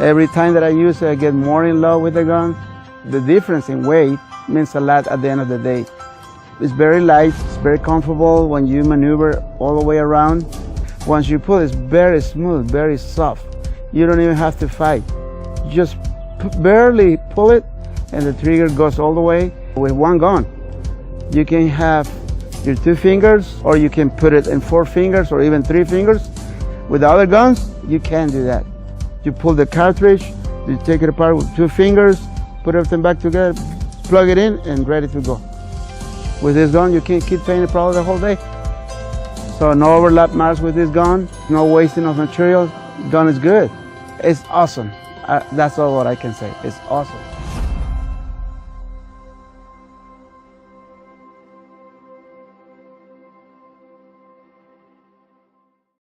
Every time that I use it, I get more in love with the gun. The difference in weight means a lot at the end of the day. It's very light, it's very comfortable when you maneuver all the way around. Once you pull, it's very smooth, very soft. You don't even have to fight. Just barely pull it and the trigger goes all the way. With one gun, you can have your 2 fingers, or you can put it in 4 fingers or even 3 fingers. With other guns, you can't do that. You pull the cartridge, you take it apart with 2 fingers, put everything back together, plug it in, and ready to go. With this gun, you can keep painting probably the whole day. So no overlap marks with this gun, no wasting of material. Gun is good. It's awesome. That's all what I can say. It's awesome.